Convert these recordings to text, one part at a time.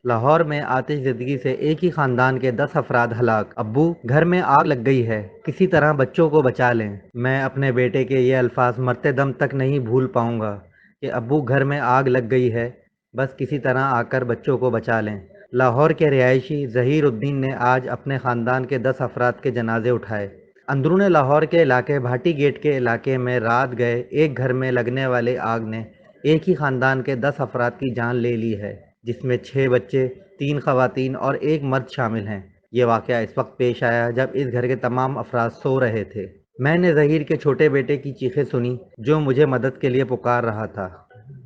لاہور میں آتش زدگی سے ایک ہی خاندان کے 10 افراد ہلاک۔ ابو گھر میں آگ لگ گئی ہے، کسی طرح بچوں کو بچا لیں۔ میں اپنے بیٹے کے یہ الفاظ مرتے دم تک نہیں بھول پاؤں گا کہ ابو گھر میں آگ لگ گئی ہے، بس کسی طرح آ کر بچوں کو بچا لیں۔ لاہور کے رہائشی ظہیر الدین نے آج اپنے خاندان کے 10 افراد کے جنازے اٹھائے۔ اندرون لاہور کے علاقے بھاٹی گیٹ کے علاقے میں رات گئے ایک گھر میں لگنے والے آگ نے ایک ہی خاندان کے 10 افراد کی جان لے لی ہے، جس میں 6 بچے، 3 خواتین اور 1 مرد شامل ہیں۔ یہ واقعہ اس وقت پیش آیا جب اس گھر کے تمام افراد سو رہے تھے۔ میں نے ظہیر کے چھوٹے بیٹے کی چیخیں سنی جو مجھے مدد کے لیے پکار رہا تھا۔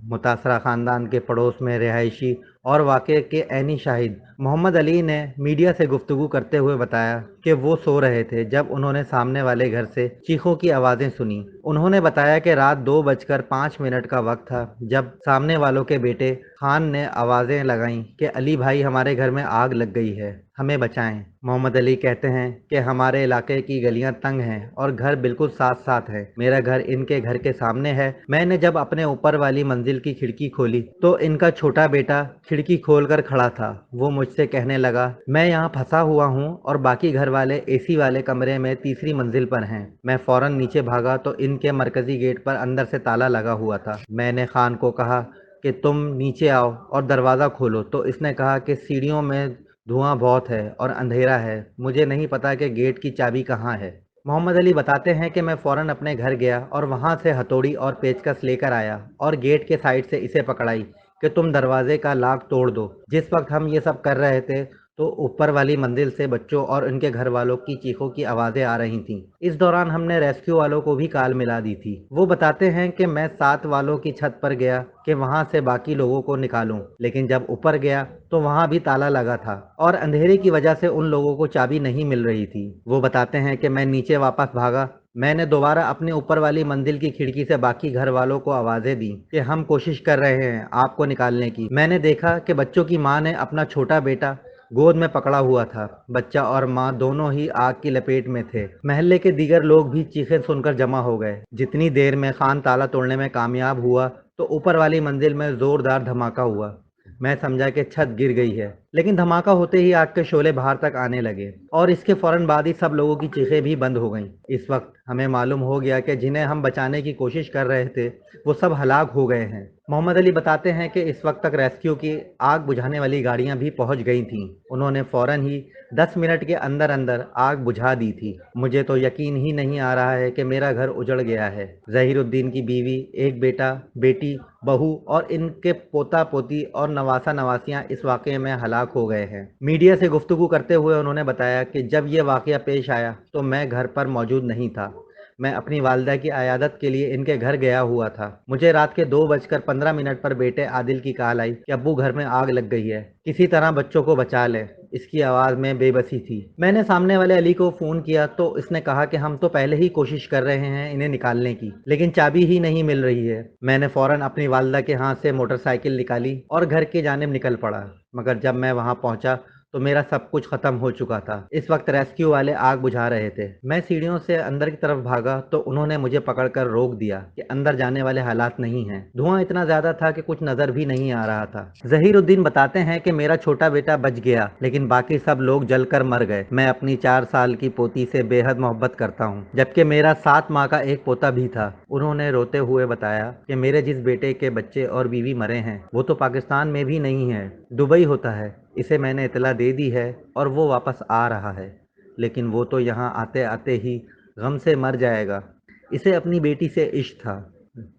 متاثرہ خاندان کے پڑوس میں رہائشی اور واقعے کے عینی شاہد محمد علی نے میڈیا سے گفتگو کرتے ہوئے بتایا کہ وہ سو رہے تھے جب انہوں نے سامنے والے گھر سے چیخوں کی آوازیں سنی۔ انہوں نے بتایا کہ رات 2:05 کا وقت تھا جب سامنے والوں کے بیٹے خان نے آوازیں لگائیں کہ علی بھائی ہمارے گھر میں آگ لگ گئی ہے، ہمیں بچائیں۔ محمد علی کہتے ہیں کہ ہمارے علاقے کی گلیاں تنگ ہیں اور گھر بالکل ساتھ ساتھ ہیں۔ میرا گھر ان کے گھر کے سامنے ہے۔ میں نے جب اپنے اوپر والی منزل کی کھڑکی کھولی تو ان کا چھوٹا بیٹا کھڑکی کھول کر کھڑا تھا۔ وہ مجھ سے کہنے لگا میں یہاں پھنسا ہوا ہوں اور باقی گھر والے اے سی والے کمرے میں تیسری منزل پر ہیں۔ میں فوراً نیچے بھاگا تو ان کے مرکزی گیٹ پر اندر سے تالا لگا ہوا تھا۔ میں نے خان کو کہا کہ تم نیچے آؤ اور دروازہ کھولو تو اس نے کہا کہ سیڑھیوں میں دھواں بہت ہے اور اندھیرا ہے، مجھے نہیں پتا کہ گیٹ کی چابی کہاں ہے۔ محمد علی بتاتے ہیں کہ میں فوراً اپنے گھر گیا اور وہاں سے ہتھوڑی اور پیچکس لے کر آیا اور گیٹ کے سائڈ سے اسے پکڑائی کہ تم دروازے کا لاک توڑ دو۔ جس وقت ہم یہ سب کر رہے تھے تو اوپر والی منزل سے بچوں اور ان کے گھر والوں کی چیخوں کی آوازیں آ رہی تھیں۔ اس دوران ہم نے ریسکیو والوں کو بھی کال ملا دی تھی۔ وہ بتاتے ہیں کہ میں 7 والوں کی چھت پر گیا کہ وہاں سے باقی لوگوں کو نکالوں، لیکن جب اوپر گیا تو وہاں بھی تالا لگا تھا اور اندھیرے کی وجہ سے ان لوگوں کو چابی نہیں مل رہی تھی۔ وہ بتاتے ہیں کہ میں نیچے واپس بھاگا۔ میں نے دوبارہ اپنے اوپر والی منزل کی کھڑکی سے باقی گھر والوں کو آوازیں دیں کہ ہم کوشش کر رہے ہیں آپ کو نکالنے کی۔ میں نے دیکھا کہ بچوں کی ماں نے اپنا چھوٹا بیٹا گود میں پکڑا ہوا تھا۔ بچہ اور ماں دونوں ہی آگ کی لپیٹ میں تھے۔ محلے کے دیگر لوگ بھی چیخیں سن کر جمع ہو گئے۔ جتنی دیر میں خان تالا توڑنے میں کامیاب ہوا تو اوپر والی منزل میں زوردار دھماکہ ہوا۔ میں سمجھا کہ چھت گر گئی ہے، لیکن دھماکہ ہوتے ہی آگ کے شعلے باہر تک آنے لگے اور اس کے فوراً بعد ہی سب لوگوں کی چیخیں بھی بند ہو گئیں۔ اس وقت ہمیں معلوم ہو گیا کہ جنہیں ہم بچانے کی کوشش کر رہے تھے وہ سب ہلاک ہو گئے ہیں۔ محمد علی بتاتے ہیں کہ اس وقت تک ریسکیو کی آگ بجھانے والی گاڑیاں بھی پہنچ گئی تھیں۔ انہوں نے فوراً ہی 10 منٹ کے اندر اندر آگ بجھا دی تھی۔ مجھے تو یقین ہی نہیں آ رہا ہے کہ میرا گھر اجڑ گیا ہے۔ ظہیر الدین کی بیوی، ایک بیٹا، بیٹی، بہو اور ان کے پوتا پوتی اور نواسہ نواسیاں اس واقعے میں ہلاک ہو گئے ہیں۔ میڈیا سے گفتگو کرتے ہوئے انہوں نے بتایا کہ جب یہ واقعہ پیش آیا تو میں گھر پر موجود نہیں تھا۔ میں اپنی والدہ کی عیادت کے لیے ان کے گھر گیا ہوا تھا۔ مجھے رات کے 2:15 پر بیٹے عادل کی کال آئی کہ ابو گھر میں آگ لگ گئی ہے، کسی طرح بچوں کو بچا لیں۔ اس کی آواز میں بے بسی تھی۔ میں نے سامنے والے علی کو فون کیا تو اس نے کہا کہ ہم تو پہلے ہی کوشش کر رہے ہیں انہیں نکالنے کی، لیکن چابی ہی نہیں مل رہی ہے۔ میں نے فوراً اپنی والدہ کے ہاتھ سے موٹر سائیکل نکالی اور گھر کی جانب نکل پڑا، مگر جب میں وہاں پہنچا تو میرا سب کچھ ختم ہو چکا تھا۔ اس وقت ریسکیو والے آگ بجھا رہے تھے۔ میں سیڑھیوں سے اندر کی طرف بھاگا تو انہوں نے مجھے پکڑ کر روک دیا کہ اندر جانے والے حالات نہیں ہیں۔ دھواں اتنا زیادہ تھا کہ کچھ نظر بھی نہیں آ رہا تھا۔ ظہیر الدین بتاتے ہیں کہ میرا چھوٹا بیٹا بچ گیا، لیکن باقی سب لوگ جل کر مر گئے۔ میں اپنی 4 سال کی پوتی سے بے حد محبت کرتا ہوں، جبکہ میرا 7 ماہ کا ایک پوتا بھی تھا۔ انہوں نے روتے ہوئے بتایا کہ میرے جس بیٹے کے بچے اور بیوی مرے ہیں وہ تو پاکستان میں بھی نہیں ہے، دبئی ہوتا ہے۔ اسے میں نے اطلاع دے دی ہے اور وہ واپس آ رہا ہے، لیکن وہ تو یہاں آتے آتے ہی غم سے مر جائے گا۔ اسے اپنی بیٹی سے عشق تھا۔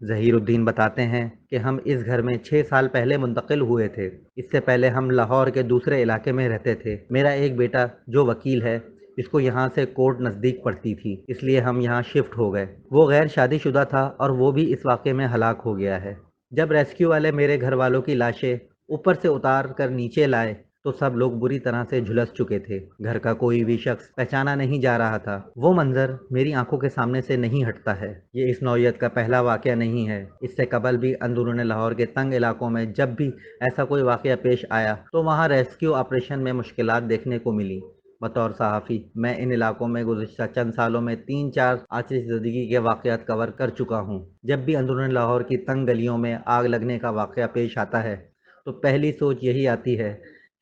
ظہیر الدین بتاتے ہیں کہ ہم اس گھر میں 6 سال پہلے منتقل ہوئے تھے۔ اس سے پہلے ہم لاہور کے دوسرے علاقے میں رہتے تھے۔ میرا ایک بیٹا جو وکیل ہے، اس کو یہاں سے کورٹ نزدیک پڑتی تھی، اس لیے ہم یہاں شفٹ ہو گئے۔ وہ غیر شادی شدہ تھا اور وہ بھی اس واقعے میں ہلاک ہو گیا ہے۔ جب ریسکیو والے میرے گھر والوں کی لاشیں اوپر سے اتار کر نیچے لائے تو سب لوگ بری طرح سے جھلس چکے تھے۔ گھر کا کوئی بھی شخص پہچانا نہیں جا رہا تھا۔ وہ منظر میری آنکھوں کے سامنے سے نہیں ہٹتا ہے۔ یہ اس نوعیت کا پہلا واقعہ نہیں ہے۔ اس سے قبل بھی اندرون لاہور کے تنگ علاقوں میں جب بھی ایسا کوئی واقعہ پیش آیا تو وہاں ریسکیو آپریشن میں مشکلات دیکھنے کو ملی۔ بطور صحافی میں ان علاقوں میں گزشتہ چند سالوں میں 3-4 آتش زدگی کے واقعات کور کر چکا ہوں۔ جب بھی اندرون لاہور کی تنگ گلیوں میں آگ لگنے کا واقعہ پیش آتا ہے تو پہلی سوچ یہی آتی ہے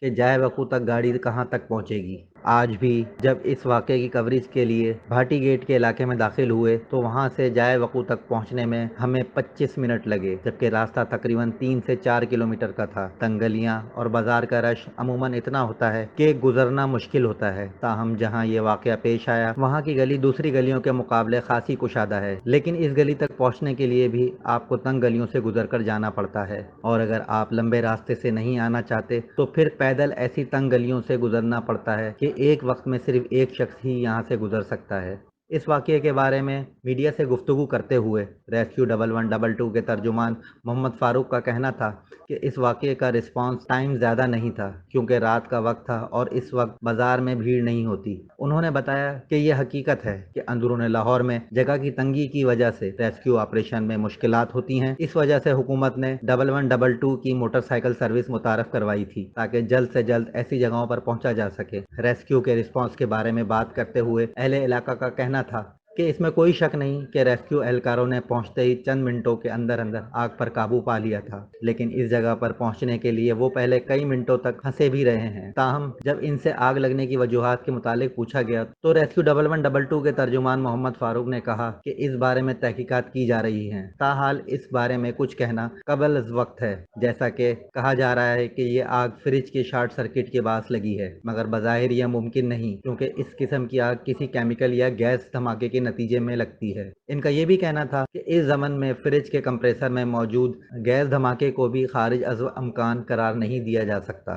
کہ جائے وقوع تک گاڑی کہاں تک پہنچے گی۔ آج بھی جب اس واقعے کی کوریج کے لیے بھاٹی گیٹ کے علاقے میں داخل ہوئے تو وہاں سے جائے وقوع تک پہنچنے میں ہمیں 25 منٹ لگے، جبکہ راستہ تقریباً 3 سے 4 کلومیٹر کا تھا۔ تنگ گلیاں اور بازار کا رش عموماً اتنا ہوتا ہے کہ گزرنا مشکل ہوتا ہے، تاہم جہاں یہ واقعہ پیش آیا وہاں کی گلی دوسری گلیوں کے مقابلے خاصی کشادہ ہے، لیکن اس گلی تک پہنچنے کے لیے بھی آپ کو تنگ گلیوں سے گزر کر جانا پڑتا ہے، اور اگر آپ لمبے راستے سے نہیں آنا چاہتے تو پھر پیدل ایسی تنگ گلیوں سے گزرنا پڑتا ہے کہ ایک وقت میں صرف ایک شخص ہی یہاں سے گزر سکتا ہے۔ اس واقعے کے بارے میں میڈیا سے گفتگو کرتے ہوئے ریسکیو 1122 کے ترجمان محمد فاروق کا کہنا تھا کہ اس واقعے کا رسپانس ٹائم زیادہ نہیں تھا کیونکہ رات کا وقت تھا اور اس وقت بازار میں بھیڑ نہیں ہوتی۔ انہوں نے بتایا کہ یہ حقیقت ہے کہ اندرون لاہور میں جگہ کی تنگی کی وجہ سے ریسکیو آپریشن میں مشکلات ہوتی ہیں۔ اس وجہ سے حکومت نے 1122 کی موٹر سائیکل سروس متعارف کروائی تھی تاکہ جلد سے جلد ایسی جگہوں پر پہنچا جا سکے۔ ریسکیو کے رسپانس کے بارے میں بات کرتے ہوئے اہل علاقہ کا کہنا تھا کہ اس میں کوئی شک نہیں کہ ریسکیو اہلکاروں نے پہنچتے ہی چند منٹوں کے اندر آگ پر قابو پا لیا تھا، لیکن اس جگہ پر پہنچنے کے لیے وہ پہلے کئی منٹوں تک پھنسے بھی رہے ہیں۔ تاہم جب ان سے آگ لگنے کی وجوہات کے متعلق پوچھا گیا تو ریسکیو 1122 کے ترجمان محمد فاروق نے کہا کہ اس بارے میں تحقیقات کی جا رہی ہیں، تاحال اس بارے میں کچھ کہنا قبل از وقت ہے۔ جیسا کہ کہا جا رہا ہے کہ یہ آگ فریج کے شارٹ سرکٹ کے باعث لگی ہے، مگر بظاہر یہ ممکن نہیں کیونکہ اس قسم کی آگ کسی کیمیکل یا گیس دھماکے کے نتیجے میں لگتی ہے۔ ان کا یہ بھی کہنا تھا کہ اس ضمن میں فریج کے کمپریسر میں موجود گیس دھماکے کو بھی خارج از امکان قرار نہیں دیا جا سکتا۔